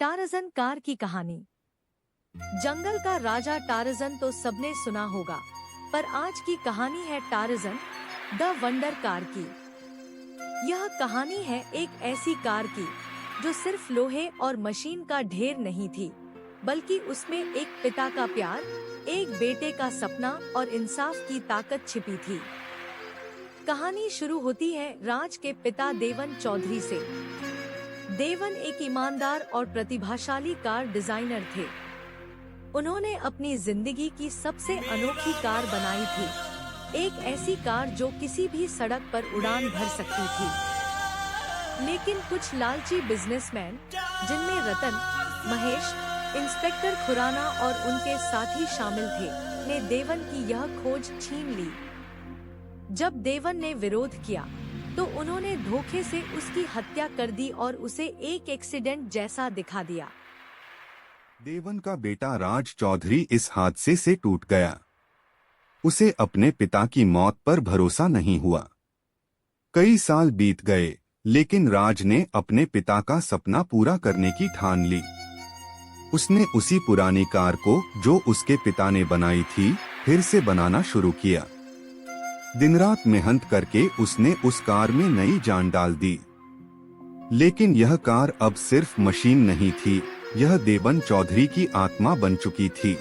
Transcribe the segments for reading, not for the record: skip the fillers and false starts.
Tarzan car की कहानी। जंगल का राजा टार्ज़न तो सबने सुना होगा, पर आज की कहानी है टार्ज़न द वंडर कार की। यह कहानी है एक ऐसी कार की जो सिर्फ लोहे और मशीन का ढेर नहीं थी, बल्कि उसमें एक पिता का प्यार, एक बेटे का सपना और इंसाफ की ताकत छिपी थी। कहानी शुरू होती है राज के पिता देवन चौधरी से। देवन एक ईमानदार और प्रतिभाशाली कार डिजाइनर थे। उन्होंने अपनी जिंदगी की सबसे अनोखी कार बनाई थी, एक ऐसी कार जो किसी भी सड़क पर उड़ान भर सकती थी। लेकिन कुछ लालची बिजनेसमैन, जिनमें रतन, महेश, इंस्पेक्टर खुराना और उनके साथी शामिल थे, ने देवन की यह खोज छीन ली। जब देवन ने विरोध किया तो उन्होंने धोखे से उसकी हत्या कर दी और उसे एक एक्सीडेंट जैसा दिखा दिया। देवन का बेटा राज चौधरी इस हादसे से टूट गया। उसे अपने पिता की मौत पर भरोसा नहीं हुआ। कई साल बीत गए, लेकिन राज ने अपने पिता का सपना पूरा करने की ठान ली। उसने उसी पुरानी कार को जो उसके पिता ने बनाई थी, फिर से बनाना शुरू किया। दिन रात मेहनत करके उसने उस कार में नई जान डाल दी। लेकिन यह कार अब सिर्फ मशीन नहीं थी, यह देवन चौधरी की आत्मा बन चुकी थी।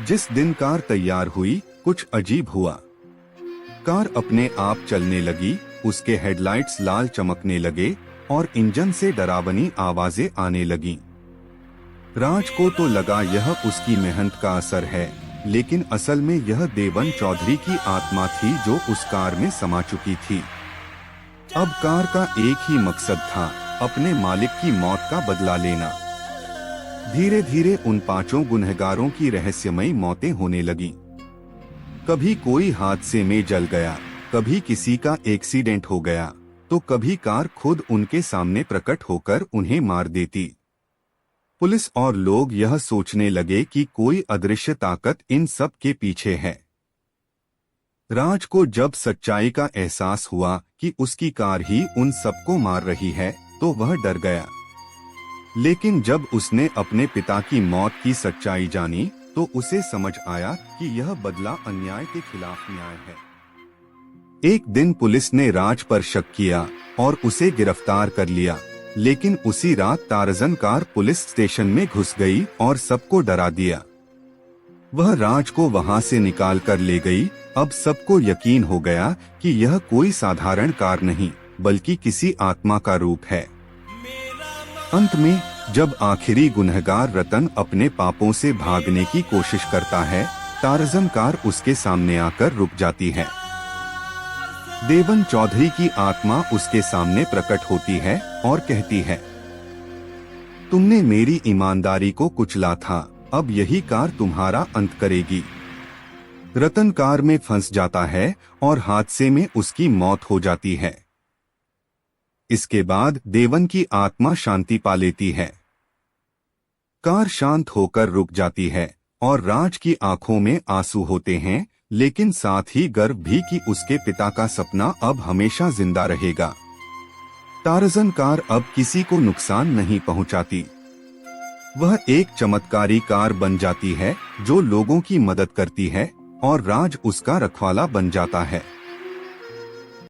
जिस दिन कार तैयार हुई, कुछ अजीब हुआ। कार अपने आप चलने लगी, उसके हेडलाइट्स लाल चमकने लगे और इंजन से डरावनी आवाजें आने लगीं। राज को तो लगा यह उसकी मेहनत का असर है, लेकिन असल में यह देवन चौधरी की आत्मा थी जो उस कार में समा चुकी थी। अब कार का एक ही मकसद था, अपने मालिक की मौत का बदला लेना। धीरे धीरे उन पांचों गुनहगारों की रहस्यमयी मौतें होने लगीं। कभी कोई हादसे में जल गया, कभी किसी का एक्सीडेंट हो गया, तो कभी कार खुद उनके सामने प्रकट होकर उन्हें मार देती। पुलिस और लोग यह सोचने लगे कि कोई अदृश्य ताकत इन सब के पीछे है। राज को जब सच्चाई का एहसास हुआ कि उसकी कार ही उन सबको मार रही है, तो वह डर गया। लेकिन जब उसने अपने पिता की मौत की सच्चाई जानी, तो उसे समझ आया कि यह बदला अन्याय के खिलाफ न्याय है। एक दिन पुलिस ने राज पर शक किया और उसे गिरफ्तार कर लिया। लेकिन उसी रात टार्ज़न कार पुलिस स्टेशन में घुस गई और सबको डरा दिया। वह राज को वहां से निकाल कर ले गई। अब सबको यकीन हो गया कि यह कोई साधारण कार नहीं, बल्कि किसी आत्मा का रूप है। अंत में जब आखिरी गुनहगार रतन अपने पापों से भागने की कोशिश करता है, टार्ज़न कार उसके सामने आकर रुक जाती है। देवन चौधरी की आत्मा उसके सामने प्रकट होती है और कहती है, तुमने मेरी ईमानदारी को कुचला था, अब यही कार तुम्हारा अंत करेगी। रतन कार में फंस जाता है और हादसे में उसकी मौत हो जाती है। इसके बाद देवन की आत्मा शांति पा लेती है। कार शांत होकर रुक जाती है और राज की आंखों में आंसू होते हैं, लेकिन साथ ही गर्व भी कि उसके पिता का सपना अब हमेशा जिंदा रहेगा। टार्ज़न कार अब किसी को नुकसान नहीं पहुंचाती। वह एक चमत्कारी कार बन जाती है जो लोगों की मदद करती है और राज उसका रखवाला बन जाता है।